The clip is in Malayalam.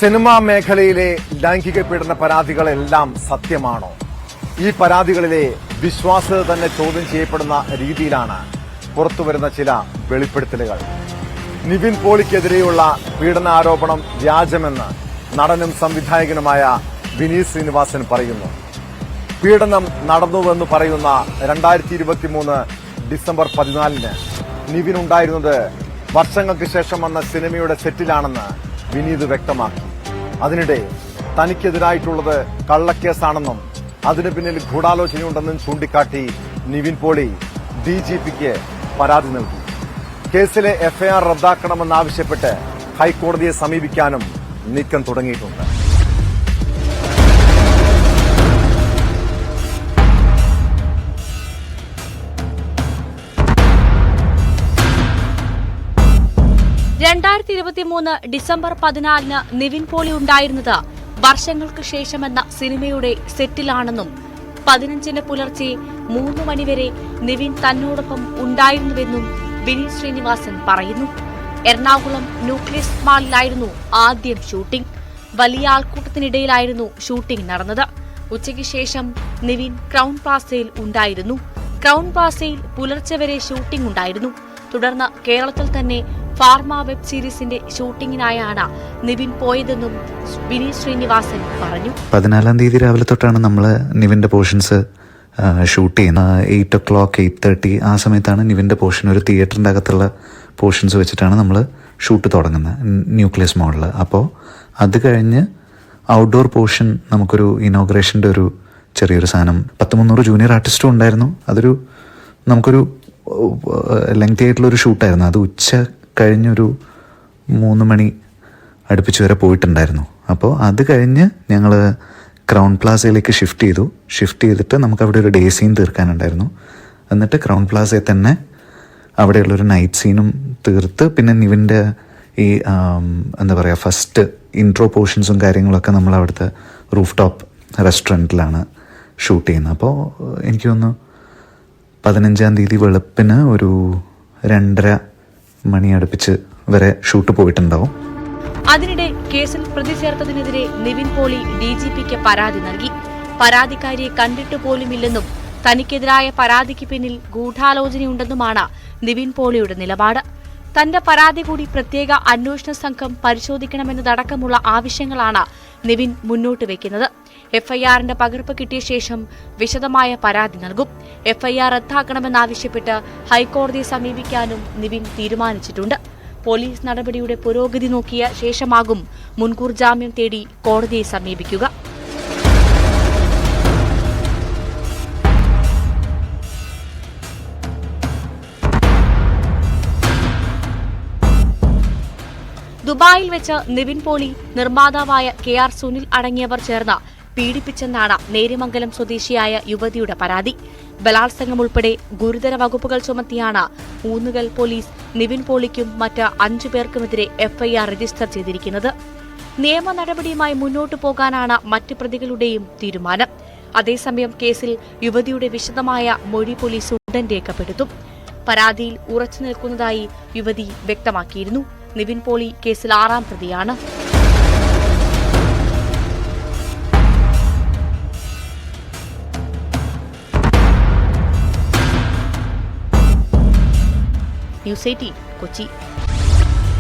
സിനിമാ മേഖലയിലെ ലൈംഗിക പീഡന പരാതികളെല്ലാം സത്യമാണോ? ഈ പരാതികളിലെ വിശ്വാസ്യത തന്നെ ചോദ്യം ചെയ്യപ്പെടുന്ന രീതിയിലാണ് പുറത്തുവരുന്ന ചില വെളിപ്പെടുത്തലുകൾ. നിവിൻ പോളിക്കെതിരെയുള്ള പീഡനാരോപണം വ്യാജമെന്ന് നടനും സംവിധായകനുമായ വിനീത് ശ്രീനിവാസൻ പറയുന്നു. പീഡനം നടന്നുവെന്ന് പറയുന്ന 2023 ഡിസംബർ 14 നിവിൻ ഉണ്ടായിരുന്നത് വർഷങ്ങൾക്ക് ശേഷം വന്ന സിനിമയുടെ സെറ്റിലാണെന്ന് വിനീത് വ്യക്തമാക്കി. അതിനിടെ തനിക്കെതിരായിട്ടുള്ളത് കള്ളക്കേസാണെന്നും അതിനു പിന്നിൽ ഗൂഢാലോചനയുണ്ടെന്നും ചൂണ്ടിക്കാട്ടി നിവിൻ പോളി DGPക്ക് പരാതി നൽകി. കേസിലെ FIR റദ്ദാക്കണമെന്നാവശ്യപ്പെട്ട് ഹൈക്കോടതിയെ സമീപിക്കാനും നീക്കം തുടങ്ങിയിട്ടുണ്ട്. ഡിസംബർ 14 നിവിൻ പോളി ഉണ്ടായിരുന്നത് വർഷങ്ങൾക്ക് ശേഷമെന്ന സിനിമയുടെ സെറ്റിലാണെന്നും 15 പുലർച്ചെ 3 മണിവരെ നിവിൻ തന്നോടൊപ്പം ഉണ്ടായിരുന്നുവെന്നും വിനീത് ശ്രീനിവാസൻ പറയുന്നു. എറണാകുളം ന്യൂക്ലിയസ് മാളിലായിരുന്നു ആദ്യം ഷൂട്ടിംഗ്. വലിയ ആൾക്കൂട്ടത്തിനിടയിലായിരുന്നു ഷൂട്ടിംഗ് നടന്നത്. ഉച്ചയ്ക്ക് ശേഷം നിവിൻ ക്രൗൺ പ്ലാസയിൽ ഉണ്ടായിരുന്നു. ക്രൗൺ പ്ലാസയിൽ പുലർച്ചെ വരെ ഷൂട്ടിംഗ് ഉണ്ടായിരുന്നു. തുടർന്ന് കേരളത്തിൽ തന്നെ ഫാർമ വെബ് സീരീസിന്റെ ഷൂട്ടിങ്ങിനായാണ് നിവിൻ പോയതെന്നും വിനീത് ശ്രീനിവാസൻ പറഞ്ഞു. 14 തീയതി രാവിലെ തൊട്ടാണ് നമ്മൾ നിവിന്റെ പോർഷൻസ് ഷൂട്ട് ചെയ്യുന്നത്. 8 o'clock 8:30 ആ സമയത്താണ് നിവിന്റെ പോർഷൻ, ഒരു തിയേറ്ററിന്റെ അകത്തുള്ള പോർഷൻസ് വെച്ചിട്ടാണ് നമ്മൾ ഷൂട്ട് തുടങ്ങുന്നത് ന്യൂക്ലിയസ് മോളിൽ. അപ്പോൾ അത് കഴിഞ്ഞ് ഔട്ട്ഡോർ പോർഷൻ നമുക്കൊരു ഇനോഗ്രേഷന്റെ ഒരു ചെറിയൊരു സാധനം 100-300 ജൂനിയർ ആർട്ടിസ്റ്റും ഉണ്ടായിരുന്നു. അതൊരു നമുക്കൊരു ലെങ്തി ആയിട്ടുള്ളൊരു ഷൂട്ടായിരുന്നു. അത് ഉച്ച കഴിഞ്ഞൊരു 3 മണി അടുപ്പിച്ച് വരെ പോയിട്ടുണ്ടായിരുന്നു. അപ്പോൾ അത് കഴിഞ്ഞ് ഞങ്ങൾ ക്രൗൺ പ്ലാസയിലേക്ക് ഷിഫ്റ്റ് ചെയ്തിട്ട് നമുക്ക് അവിടെ ഒരു ഡേ സീൻ തീർക്കാനുണ്ടായിരുന്നു. എന്നിട്ട് ക്രൗൺ പ്ലാസയിൽ തന്നെ അവിടെയുള്ളൊരു നൈറ്റ് സീനും തീർത്ത് പിന്നെ നിവിൻ്റെ ഈ എന്താ പറയുക ഫസ്റ്റ് ഇൻട്രോ പോർഷൻസും കാര്യങ്ങളൊക്കെ നമ്മൾ അവിടുത്തെ റൂഫ് ടോപ്പ് റെസ്റ്റോറൻറ്റിലാണ് ഷൂട്ട് ചെയ്യുന്നത്. അപ്പോൾ എനിക്ക് തോന്നുന്നു 15-ാം തീയതി വെളുപ്പിന് ഒരു 2:30 മണി അടുപ്പിച്ച് വരെ ഷൂട്ട് പോയിട്ടുണ്ടാവും. അതിനിടെ കേസിൽ പ്രതി ചേർത്തതിനെതിരെ നിവിൻ പോളി DGPക്ക് പരാതി നൽകി. പരാതിക്കാരിയെ കണ്ടിട്ട് പോലുമില്ലെന്നും തനിക്കെതിരായ പരാതിക്ക് പിന്നിൽ ഗൂഢാലോചനയുണ്ടെന്നുമാണ് നിവിൻ പോളിയുടെ നിലപാട്. തന്റെ പരാതി കൂടി പ്രത്യേക അന്വേഷണ സംഘം പരിശോധിക്കണമെന്നതടക്കമുള്ള ആവശ്യങ്ങളാണ് നിവിൻ മുന്നോട്ട് വയ്ക്കുന്നത്. FIRന്റെ പകർപ്പ് കിട്ടിയ ശേഷം വിശദമായ പരാതി നൽകും. FIR റദ്ദാക്കണമെന്നാവശ്യപ്പെട്ട് ഹൈക്കോടതിയെ സമീപിക്കാനും നിവിൻ തീരുമാനിച്ചിട്ടുണ്ട്. പോലീസ് നടപടിയുടെ പുരോഗതി നോക്കിയ ശേഷമാകും മുൻകൂർ ജാമ്യം തേടി കോടതിയെ സമീപിക്കുക. ദുബായിൽ വെച്ച് നിവിൻ പോളി, നിർമ്മാതാവായ KR സുനിൽ അടങ്ങിയവർ ചേർന്ന് പീഡിപ്പിച്ചെന്നാണ് നേര്യമംഗലം സ്വദേശിയായ യുവതിയുടെ പരാതി. ബലാത്സംഗം ഉൾപ്പെടെ ഗുരുതര വകുപ്പുകൾ ചുമത്തിയാണ് ഊന്നുകൽ പോലീസ് നിവിൻ പോളിക്കും മറ്റ് 5 പേർക്കുമെതിരെ FIR രജിസ്റ്റർ ചെയ്തിരിക്കുന്നത്. നിയമ നടപടിയുമായി മുന്നോട്ടു പോകാനാണ് മറ്റ് പ്രതികളുടെയും തീരുമാനം. അതേസമയം കേസിൽ യുവതിയുടെ വിശദമായ മൊഴി പോലീസ് ഉടൻ രേഖപ്പെടുത്തും. പരാതിയിൽ ഉറച്ചു നിൽക്കുന്നതായി യുവതി വ്യക്തമാക്കിയിരുന്നു. നിവിൻ പോളി കേസിൽ 6ാം പ്രതിയാണ്. ന്യൂസ് 18 കൊച്ചി.